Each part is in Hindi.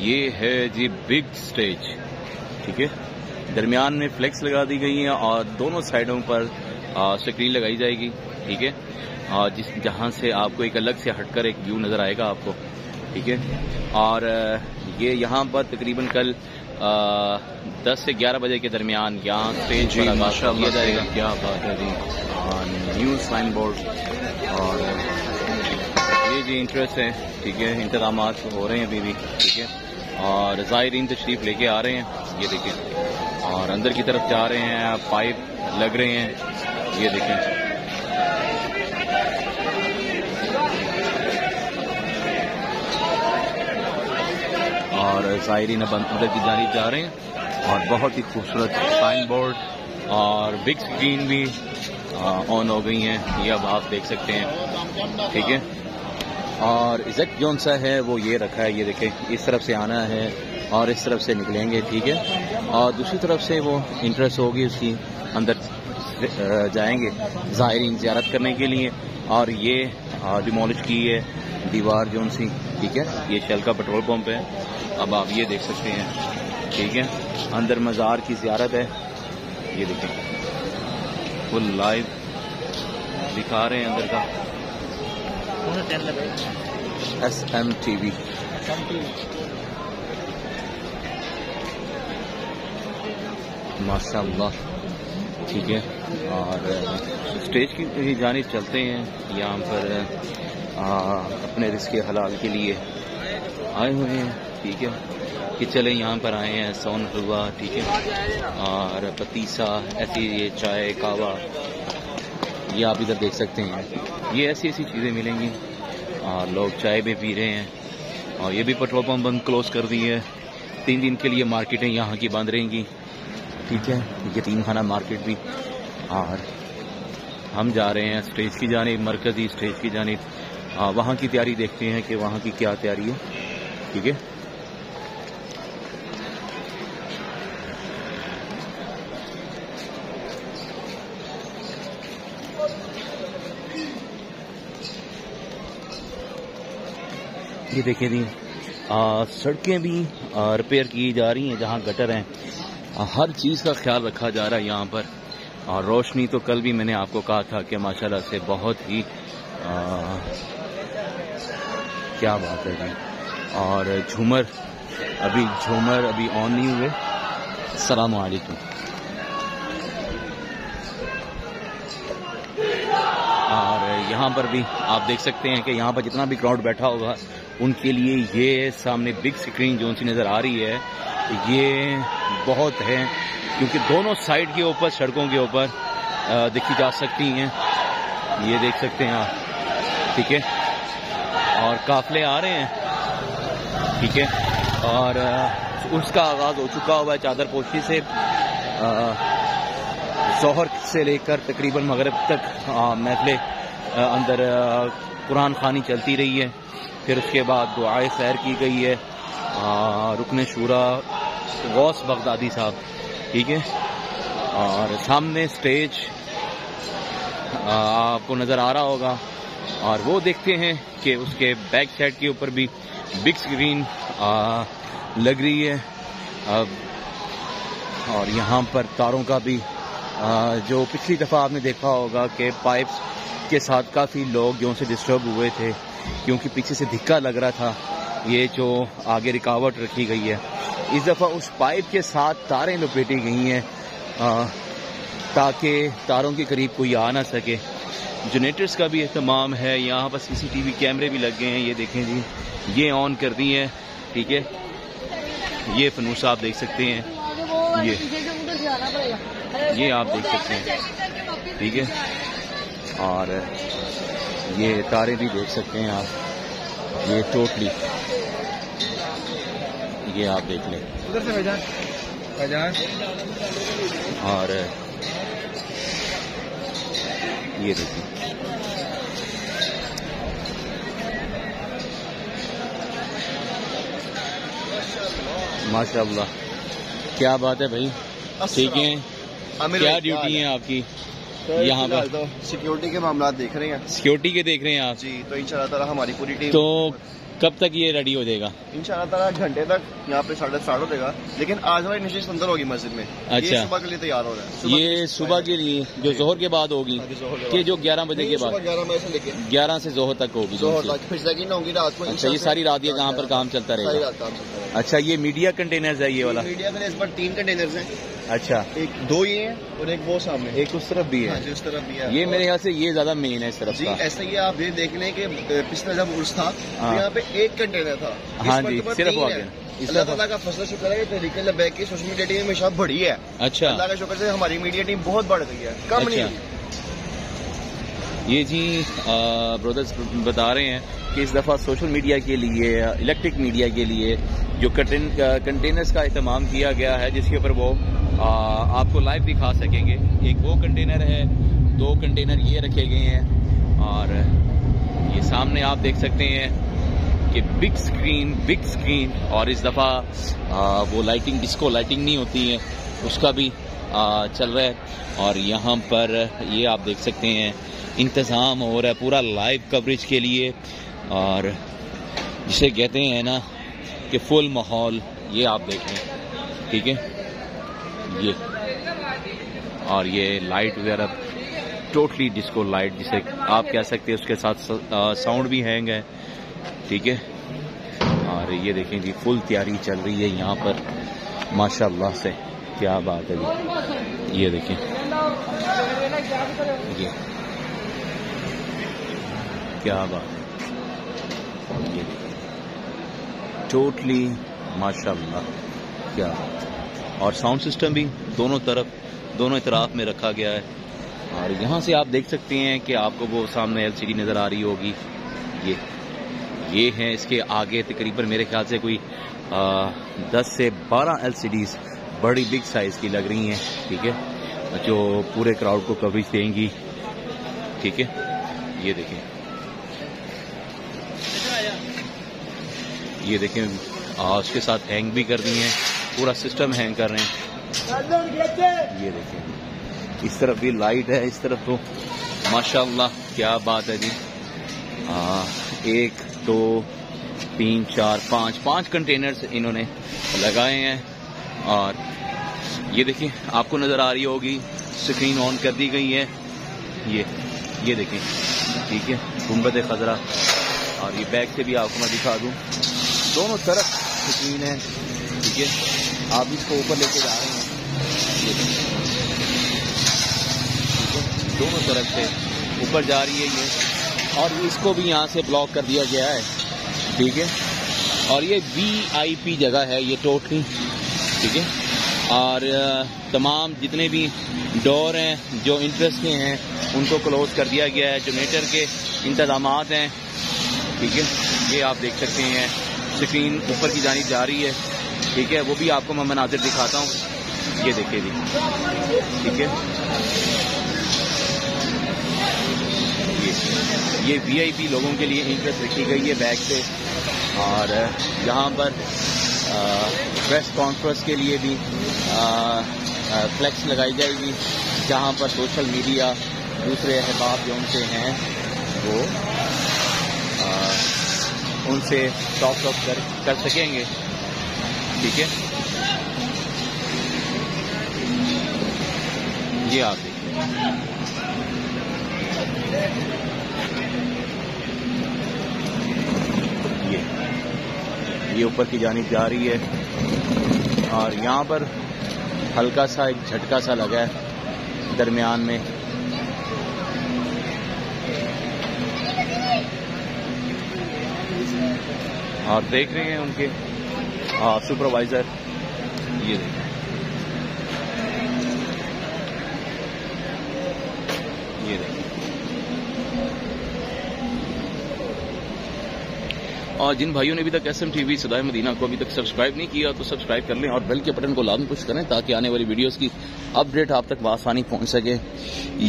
ये है जी बिग स्टेज, ठीक है। दरमियान में फ्लेक्स लगा दी गई है और दोनों साइडों पर स्क्रीन लगाई जाएगी, ठीक है। जहाँ से आपको एक अलग से हटकर एक व्यू नज़र आएगा आपको, ठीक है। और ये यहाँ पर तकरीबन कल 10 से 11 बजे के दरमियान यहाँ स्टेज पर आगाज़ किया जाएगा। क्या बात है जी, न्यू साइन बोर्ड और ये जी इंटरेस्ट है, ठीक है। इंतजामात हो रहे हैं अभी भी, ठीक है। और ज़ायरीन तशरीफ लेके आ रहे हैं, ये देखें, और अंदर की तरफ जा रहे हैं, पाइप लग रहे हैं, ये देखें। और ज़ायरीन अब अंदर की जानिब जा रहे हैं और बहुत ही खूबसूरत साइन बोर्ड और बिग स्क्रीन भी ऑन हो गई हैं, ये अब आप देख सकते हैं, ठीक है। और इज़ेक्ट जौन सा है वो ये रखा है, ये देखें, इस तरफ से आना है और इस तरफ से निकलेंगे, ठीक है। और दूसरी तरफ से वो इंट्रेस्ट होगी उसकी, अंदर जाएंगे ज़ायरीन ज़ियारत करने के लिए। और ये डिमोलिश की है दीवार जौन सी, ठीक है। ये शेल का पेट्रोल पंप है, अब आप ये देख सकते हैं, ठीक है। अंदर मज़ार की ज़ियारत है, ये देखें, फुल लाइव दिखा रहे हैं अंदर का। SMTV माशाअल्लाह, ठीक है। और स्टेज की जानिब चलते हैं, यहाँ पर अपने रिज़्क़ हलाल के लिए आए हुए हैं, ठीक है। कि चले यहाँ पर आए हैं, सोन हलवा, ठीक है, और पतीसा, ऐसी ये चाय कावा, ये आप इधर देख सकते हैं, ये ऐसी ऐसी चीज़ें मिलेंगी। और लोग चाय भी पी रहे हैं। और ये भी पेट्रोल पंप बंद क्लोज़ कर दी है, 3 दिन के लिए मार्केटें यहाँ की बंद रहेंगी, ठीक है। यतीम खाना मार्केट भी। और हम जा रहे हैं स्टेज की जानिब, मरकज़ी स्टेज की जानिब, वहाँ की तैयारी देखते हैं कि वहाँ की क्या तैयारी है, ठीक है। ये देखिए जी, सड़कें भी रिपेयर की जा रही हैं, जहाँ गटर हैं, हर चीज़ का ख्याल रखा जा रहा है यहाँ पर। और रोशनी तो कल भी मैंने आपको कहा था कि माशाल्लाह से बहुत ही क्या बात है जी। और झूमर अभी ऑन नहीं हुए। अस्सलाम वालेकुम। और यहाँ पर भी आप देख सकते हैं कि यहाँ पर जितना भी क्राउड बैठा होगा उनके लिए ये सामने बिग स्क्रीन जो सी नज़र आ रही है, ये बहुत है, क्योंकि दोनों साइड के ऊपर, सड़कों के ऊपर देखी जा सकती हैं, ये देख सकते हैं आप, ठीक है। और काफले आ रहे हैं, ठीक है। और उसका आगाज़ हो चुका हुआ है चादर पोशी से, ज़ोहर से लेकर तकरीबन मगरिब तक महफिल अंदर कुरान खानी चलती रही है। फिर उसके बाद दुआए सैर की गई है, रुकने शूरा गौस बगदादी साहब, ठीक है। और सामने स्टेज आपको नज़र आ रहा होगा। और वो देखते हैं कि उसके बैक साइड के ऊपर भी बिग स्क्रीन लग रही है। और यहाँ पर तारों का भी जो पिछली दफ़ा आपने देखा होगा कि पाइप्स के साथ काफ़ी लोग जो से डिस्टर्ब हुए थे, क्योंकि पीछे से धिक्का लग रहा था, ये जो आगे रुकावट रखी गई है। इस दफ़ा उस पाइप के साथ तारें लपेटी गई हैं ताकि तारों के करीब कोई आ ना सके। जनरेटर्स का भी एहतमाम है, यहाँ पर CCTV कैमरे भी लग गए हैं, ये देखें जी, ये ऑन कर दी है, ठीक है। ये फनूस आप देख सकते हैं, ये आप देख सकते हैं, ठीक है। और ये तारे भी देख सकते हैं आप, ये टोटली, ये आप देख लें। उधर से भाईजान। और ये देखिए, माशाअल्लाह, क्या बात है भाई, ठीक है। क्या ड्यूटी है आपकी यहाँ पर? तो सिक्योरिटी के मामला देख रहे हैं। सिक्योरिटी के देख रहे हैं आप जी, तो इंशाल्लाह ताला हमारी पूरी टीम। तो कब तक ये रेडी हो जाएगा? इंशाल्लाह ताला घंटे तक यहाँ पे स्टार्ट हो जाएगा, लेकिन आज हमारी नशिश अंदर होगी मस्जिद में। अच्छा, ये सुबह के लिए तैयार हो रहा है। ये सुबह के लिए जो जोहर के बाद होगी कि जो 11 बजे के बाद? 11 बजे से लेके 11 से जोहर तक होगी। फिर सेकंड होगी रात को। अच्छा, ये सारी रात ये कहाँ पर काम चलता रहेगा? अच्छा, ये मीडिया कंटेनर्स है ये वाला? मीडिया में इस पर 3 कंटेनर्स हैं। अच्छा, एक 2 ये है और एक वो सामने, एक उस तरफ भी है। हाँ, उस तरफ भी है। ये मेरे ख्याल से ये ज्यादा मेन है इस तरफ का। ऐसा ही आप ये देख लें कि पिछला जब उर्स था यहाँ पे 1 कंटेनर था। हाँ जी, सिर्फ हो गया। अल्लाह ताला का फजल शुक्र है, तहरीक लबैक की सोशल मीडिया टीम हमेशा बढ़ी है। अच्छा, अल्लाह का शुक्र से हमारी मीडिया टीम बहुत बढ़ गई है, कम नहीं। ये जी ब्रदर्स बता रहे हैं कि इस दफ़ा सोशल मीडिया के लिए, इलेक्ट्रिक मीडिया के लिए जो कंटेनर्स का इस्तेमाल किया गया है, जिसके ऊपर वो आपको लाइव दिखा सकेंगे। एक वो कंटेनर है, 2 कंटेनर ये रखे गए हैं, और ये सामने आप देख सकते हैं कि बिग स्क्रीन, और इस दफ़ा वो लाइटिंग, डिस्को लाइटिंग नहीं होती है, उसका भी चल रहा है। और यहाँ पर ये आप देख सकते हैं इंतज़ाम हो रहा है पूरा लाइव कवरेज के लिए, और जिसे कहते हैं ना कि फुल माहौल, ये आप देखें, ठीक है। ये और ये लाइट वगैरह टोटली डिस्को लाइट जिसे आप कह सकते हैं, उसके साथ साउंड भी हैंग है, ठीक है। और ये देखें जी, फुल तैयारी चल रही है यहाँ पर माशाल्लाह से, क्या बात है जी। ये देखें, ये क्या बात है, ये टोटली माशाल्लाह, क्या। और साउंड सिस्टम भी दोनों इतराफ में रखा गया है। और यहाँ से आप देख सकते हैं कि आपको वो सामने एलसीडी नज़र आ रही होगी, ये हैं। इसके आगे तकरीबन मेरे ख्याल से कोई 10 से 12 एलसीडीज बड़ी बिग साइज़ की लग रही हैं, ठीक है, जो पूरे क्राउड को कवरेज देंगी, ठीक है। ये देखें, ये देखें, उसके साथ हैंग भी कर दी हैं, पूरा सिस्टम हैंग कर रहे हैं। ये देखें, इस तरफ भी लाइट है, इस तरफ तो माशाल्लाह क्या बात है जी। 1 2 3 4 5 कंटेनर्स इन्होंने लगाए हैं। और ये देखिए, आपको नज़र आ रही होगी, स्क्रीन ऑन कर दी गई है, ये देखें, ठीक है, गुंबद खजरा। और ये बैक से भी आपको मैं दिखा दूं, दोनों तरफ स्क्रीन है, ठीक है। आप इसको ऊपर लेके जा रहे हैं, दोनों तरफ से ऊपर जा रही है ये, और इसको भी यहाँ से ब्लॉक कर दिया गया है, ठीक है। और ये VIP जगह है ये टोटली, ठीक है। और तमाम जितने भी डोर हैं जो इंटरेस्ट के हैं उनको क्लोज कर दिया गया है, जनरेटर के इंतजामात हैं, ठीक है। ये आप देख सकते हैं, स्क्रीन ऊपर की जानिब जा रही है, ठीक है। वो भी आपको मैं मनाज़िर दिखाता हूँ, ये देखिए जी, ठीक है। ये VIP लोगों के लिए इंटरेस्ट रखी गई है बैक से। और यहाँ पर प्रेस कॉन्फ्रेंस के लिए भी फ्लैक्स लगाई जाएगी, जहाँ पर सोशल मीडिया दूसरे अहबाब जो उनसे हैं वो उनसे टॉक कर सकेंगे, ठीक है। ये आप देखिए, ये ऊपर की जानिब जा रही है। और यहाँ पर हल्का सा एक झटका सा लगा है दरमियान में। और देख रहे हैं उनके सुपरवाइजर, ये देखें, ये देखें। और जिन भाइयों ने अभी तक SMTV सदाए मदीना को अभी तक सब्सक्राइब नहीं किया तो सब्सक्राइब कर लें और बेल के बटन को लाजमी पुश करें ताकि आने वाली वीडियोस की अपडेट आप तक आसानी पहुंच सके।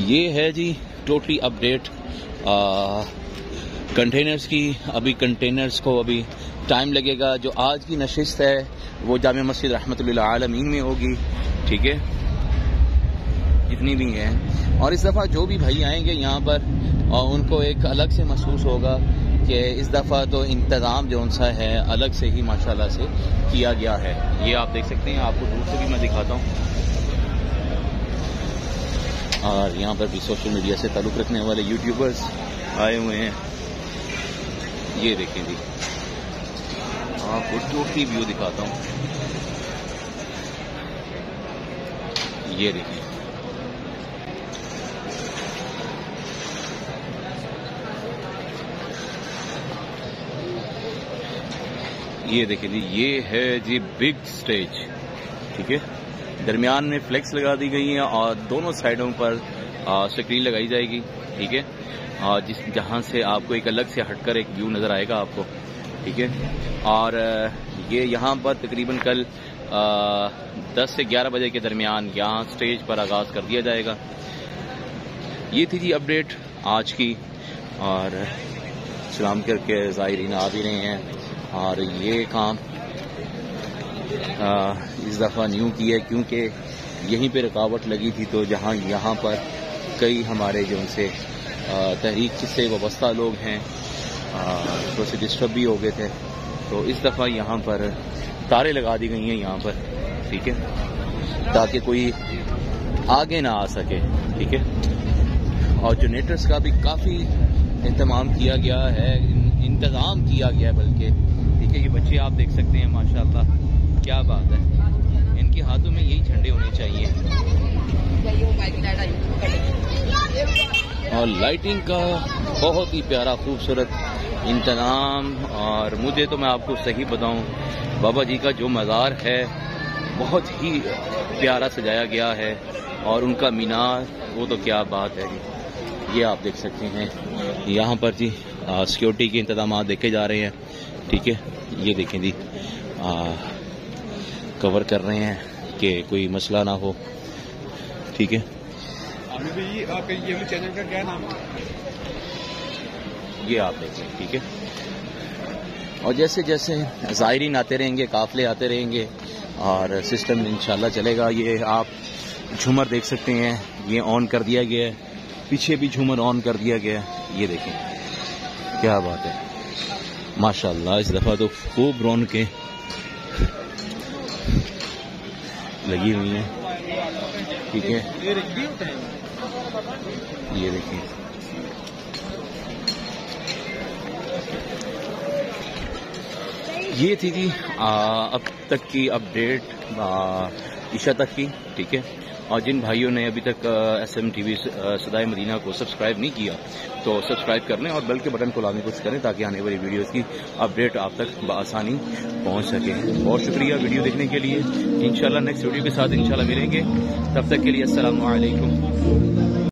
ये है जी टोटली अपडेट कंटेनर्स की। अभी कंटेनर्स को अभी टाइम लगेगा। जो आज की नशिस्त है वो जामिया मस्जिद रहमतुल्लिल आलमीन में होगी, ठीक है, जितनी भी हैं। और इस दफ़ा जो भी भाई आएंगे यहाँ पर उनको एक अलग से महसूस होगा कि इस दफ़ा तो इंतज़ाम जो सा है अलग से ही माशाल्लाह से किया गया है। ये आप देख सकते हैं, आपको दूर से भी मैं दिखाता हूँ। और यहाँ पर भी सोशल मीडिया से ताल्लुक़ रखने वाले यूट्यूबर्स आए हुए हैं। ये देखें जी, आपको टोटली व्यू दिखाता हूँ। ये देखें, ये देखें जी, ये है जी बिग स्टेज, ठीक है। दरमियान में फ्लेक्स लगा दी गई है और दोनों साइडों पर स्क्रीन लगाई जाएगी, ठीक है। जहाँ से आपको एक अलग से हटकर एक व्यू नज़र आएगा आपको, ठीक है। और ये यहाँ पर तकरीबन कल 10 से 11 बजे के दरमियान यहाँ स्टेज पर आगाज़ कर दिया जाएगा। ये थी जी अपडेट आज की, और सलाम करके ज़ायरीन आ भी रहे हैं। और ये काम इस दफ़ा न्यू की है क्योंकि यहीं पे रुकावट लगी थी, तो जहाँ यहाँ पर कई हमारे जो उनसे तहरीक से वाबस्ता लोग हैं तो से डिस्टर्ब भी हो गए थे, तो इस दफ़ा यहाँ पर तारें लगा दी गई हैं यहाँ पर, ठीक है, ताकि कोई आगे ना आ सके, ठीक है। और जनरेटर्स का भी काफ़ी इंतजाम किया गया है, इंतज़ाम किया गया बल्कि, ठीक है। ये बच्चे आप देख सकते हैं, माशाल्लाह क्या बात है, इनके हाथों में यही झंडे होने चाहिए। और लाइटिंग का बहुत ही प्यारा खूबसूरत इंतज़ाम। और मुझे तो मैं आपको सही बताऊं, बाबा जी का जो मज़ार है बहुत ही प्यारा सजाया गया है, और उनका मीनार वो तो क्या बात है जी। ये आप देख सकते हैं, यहाँ पर जी सिक्योरिटी के इंतजाम देखे जा रहे हैं, ठीक है। ये देखें जी, कवर कर रहे हैं कि कोई मसला ना हो, ठीक है। आपके ये चैनल का क्या नाम है? ये आप देखें, ठीक है। और जैसे जैसे ज़ायरीन आते रहेंगे, काफ़िले आते रहेंगे और सिस्टम इंशाल्लाह चलेगा। ये आप झूमर देख सकते हैं, ये ऑन कर दिया गया है, पीछे भी झूमर ऑन कर दिया गया है। ये देखें क्या बात है, माशाल्लाह इस दफ़ा तो खूब रौनकें लगी हुई हैं, ठीक है। ये देखिए, ये थी जी अब तक की अपडेट ईशा तक की, ठीक है। और जिन भाइयों ने अभी तक SMTV सदाए मदीना को सब्सक्राइब नहीं किया तो सब्सक्राइब कर लें और बेल के बटन को लाने की कोशिश करें ताकि आने वाली वीडियोस की अपडेट आप तक बआसानी पहुंच सके। बहुत शुक्रिया वीडियो देखने के लिए। इंशाल्लाह नेक्स्ट वीडियो के साथ इंशाल्लाह मिलेंगे, तब तक के लिए अस्सलामु अलैकुम।